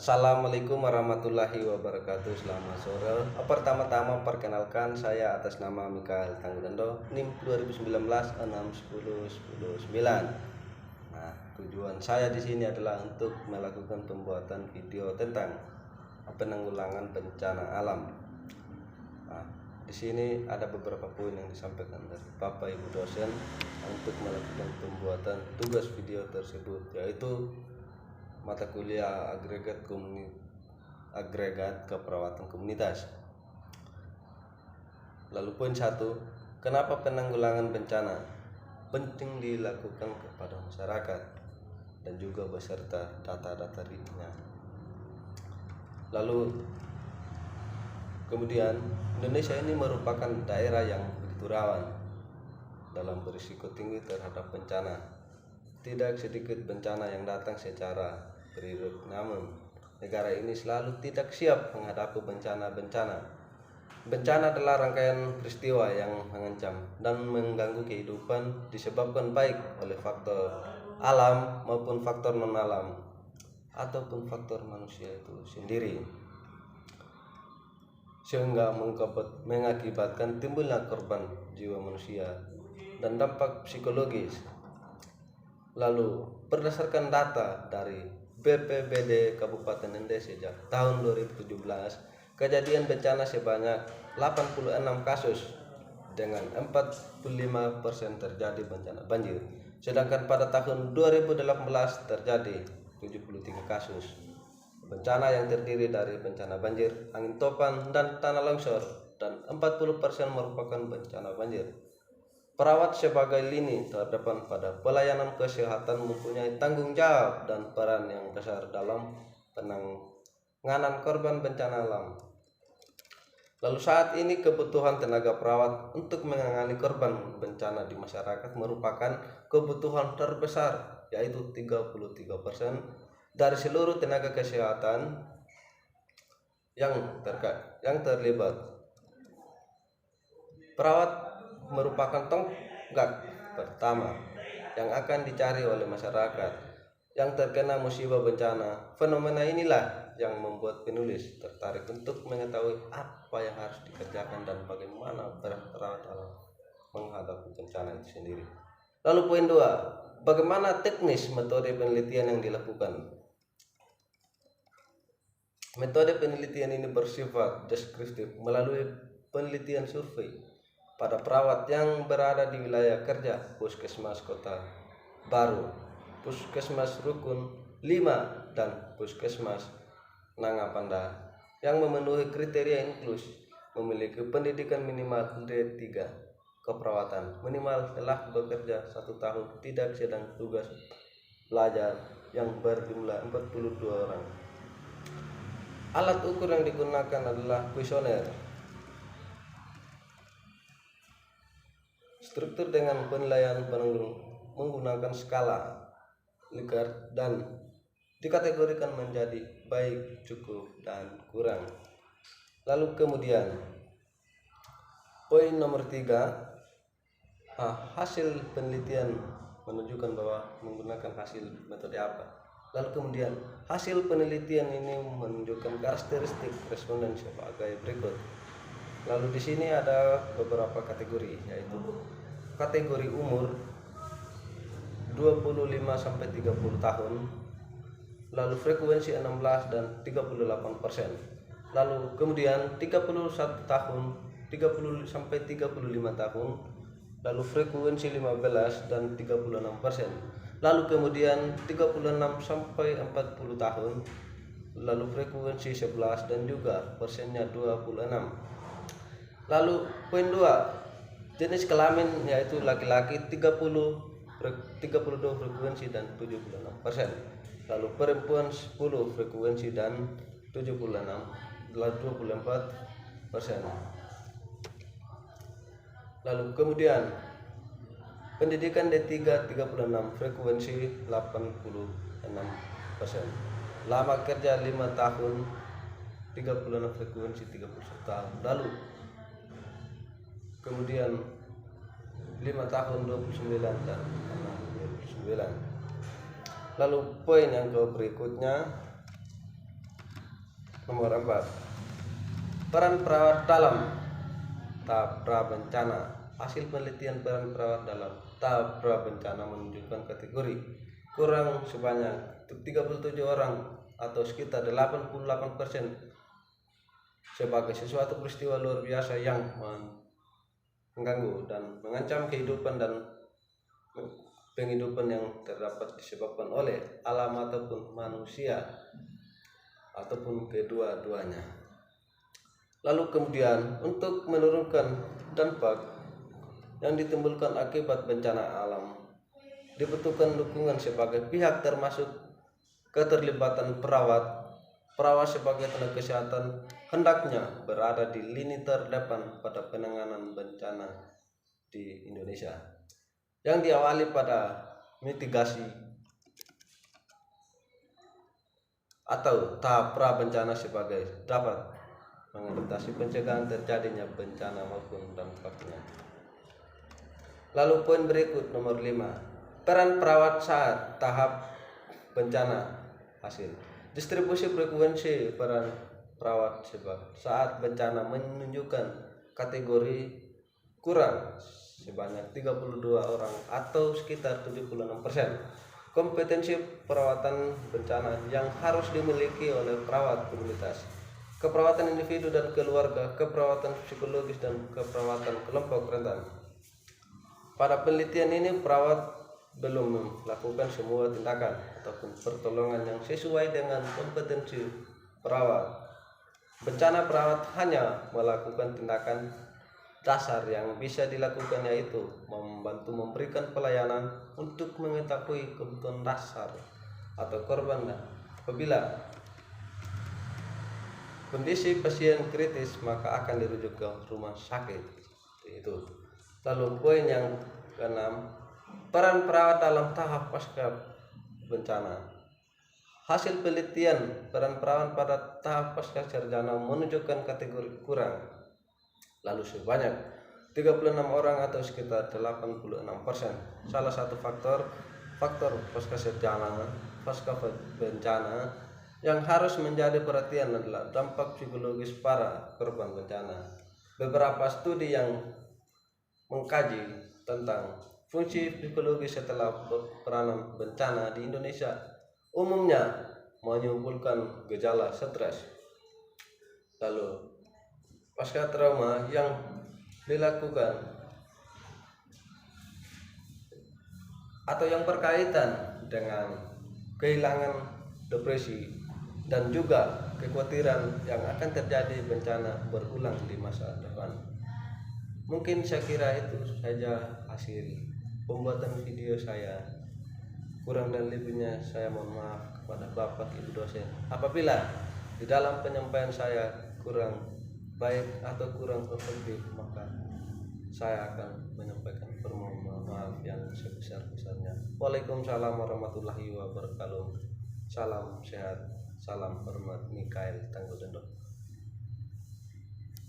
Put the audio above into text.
Assalamualaikum warahmatullahi wabarakatuh. Selamat sore. Pertama-tama perkenalkan, saya atas nama Mikael Tanggudendo, NIM 2019 Nah, tujuan saya di sini adalah untuk melakukan pembuatan video tentang penanggulangan bencana alam. Nah, di sini ada beberapa poin yang disampaikan dari Bapak Ibu dosen untuk melakukan pembuatan tugas video tersebut, yaitu mata kuliah agregat keperawatan komunitas. Lalu poin 1, kenapa penanggulangan bencana penting dilakukan kepada masyarakat dan juga beserta data-data realnya. Lalu kemudian Indonesia ini merupakan daerah yang begitu rawan dalam berisiko tinggi terhadap bencana. Tidak sedikit bencana yang datang secara berurut, namun negara ini selalu tidak siap menghadapi bencana-bencana. Bencana adalah rangkaian peristiwa yang mengancam dan mengganggu kehidupan disebabkan baik oleh faktor alam maupun faktor non-alam ataupun faktor manusia itu sendiri, sehingga mengakibatkan timbulnya korban jiwa manusia dan dampak psikologis. Lalu berdasarkan data dari BPBD Kabupaten Ende sejak tahun 2017, kejadian bencana sebanyak 86 kasus dengan 45% terjadi bencana banjir. Sedangkan pada tahun 2018 terjadi 73 kasus bencana yang terdiri dari bencana banjir, angin topan, dan tanah longsor, dan 40% merupakan bencana banjir. Perawat sebagai lini terdepan pada pelayanan kesehatan mempunyai tanggung jawab dan peran yang besar dalam penanganan korban bencana alam. Lalu saat ini kebutuhan tenaga perawat untuk menangani korban bencana di masyarakat merupakan kebutuhan terbesar, yaitu 33% dari seluruh tenaga kesehatan yang terlibat. Perawat merupakan tonggak pertama yang akan dicari oleh masyarakat yang terkena musibah bencana. Fenomena inilah yang membuat penulis tertarik untuk mengetahui apa yang harus dikerjakan dan bagaimana perawat alam menghadapi bencana itu sendiri. Lalu poin 2, bagaimana teknis metode penelitian yang dilakukan. Metode penelitian ini bersifat deskriptif melalui penelitian survei pada perawat yang berada di wilayah kerja Puskesmas Kota Baru, Puskesmas Rukun 5, dan Puskesmas Nangapanda yang memenuhi kriteria inklus, memiliki pendidikan minimal D3 keperawatan, minimal telah bekerja 1 tahun, tidak sedang tugas belajar, yang berjumlah 42 orang. Alat ukur yang digunakan adalah kuesioner. Struktur dengan penilaian menggunakan skala Likert dan dikategorikan menjadi baik, cukup, dan kurang. Lalu kemudian poin nomor 3, hasil penelitian menunjukkan bahwa menggunakan hasil metode apa. Lalu kemudian hasil penelitian ini menunjukkan karakteristik responden sebagai berikut. Lalu di sini ada beberapa kategori, yaitu kategori umur 25 sampai 30 tahun, lalu frekuensi 16 dan 38%. Lalu kemudian 31 tahun, 30 sampai 35 tahun, lalu frekuensi 15 dan 36%. Lalu kemudian 36 sampai 40 tahun, lalu frekuensi 11 dan juga persennya 26. Lalu poin 2, jenis kelamin yaitu laki-laki 32 frekuensi dan 76%. Lalu perempuan 10 frekuensi dan 24%. Lalu kemudian pendidikan D3 36 frekuensi 86%. Lama kerja 5 tahun 36 frekuensi 31 tahun. Lalu kemudian 5 tahun 29 dan 29. Lalu poin yang berikutnya, Nomor 4, peran perawat dalam tahap pra-bencana. Hasil penelitian peran perawat dalam tahap pra-bencana menunjukkan kategori kurang sebanyak 37 orang atau sekitar 88% sebagai sesuatu peristiwa luar biasa yang mengganggu dan mengancam kehidupan dan penghidupan yang terdapat disebabkan oleh alam ataupun manusia ataupun kedua-duanya. Lalu kemudian untuk menurunkan dampak yang ditimbulkan akibat bencana alam, dibutuhkan dukungan sebagai pihak termasuk keterlibatan perawat sebagai tenaga kesehatan hendaknya berada di lini terdepan pada penanganan bencana di Indonesia yang diawali pada mitigasi atau tahap pra bencana sebagai dapat mengatasi pencegahan terjadinya bencana maupun dampaknya. Lalu poin berikut nomor 5, peran perawat saat tahap bencana. Hasil distribusi frekuensi peran perawat saat bencana menunjukkan kategori kurang sebanyak 32 orang atau sekitar 76%. Kompetensi perawatan bencana yang harus dimiliki oleh perawat komunitas, keperawatan individu dan keluarga, keperawatan psikologis dan keperawatan kelompok rentan. Pada penelitian ini perawat belum melakukan semua tindakan ataupun pertolongan yang sesuai dengan kompetensi perawat bencana. Perawat hanya melakukan tindakan dasar yang bisa dilakukan, yaitu membantu memberikan pelayanan untuk mengetahui kebutuhan dasar atau korban, dan apabila kondisi pasien kritis maka akan dirujuk ke rumah sakit. Itu. Lalu poin yang ke-6, peran perawat dalam tahap pasca bencana. Hasil penelitian peran perawat pada tahap pasca sarjana menunjukkan kategori kurang, lalu sebanyak 36 orang atau sekitar 86%. Salah satu faktor pasca bencana yang harus menjadi perhatian adalah dampak psikologis para korban bencana. Beberapa studi yang mengkaji tentang fungsi psikologis setelah peranan bencana di Indonesia umumnya menyimpulkan gejala stres, lalu pasca trauma yang dilakukan atau yang berkaitan dengan kehilangan, depresi, dan juga kekhawatiran yang akan terjadi bencana berulang di masa depan. Mungkin saya kira itu saja hasil pembuatan video saya. Kurang dan lebihnya saya mohon maaf kepada Bapak Ibu dosen apabila di dalam penyampaian saya kurang baik atau kurang efektif, maka saya akan menyampaikan permohonan maaf yang sebesar-besarnya. Waalaikumsalam warahmatullahi wabarakatuh. Salam sehat, salam hormat, Mikael Tangguh Dendok.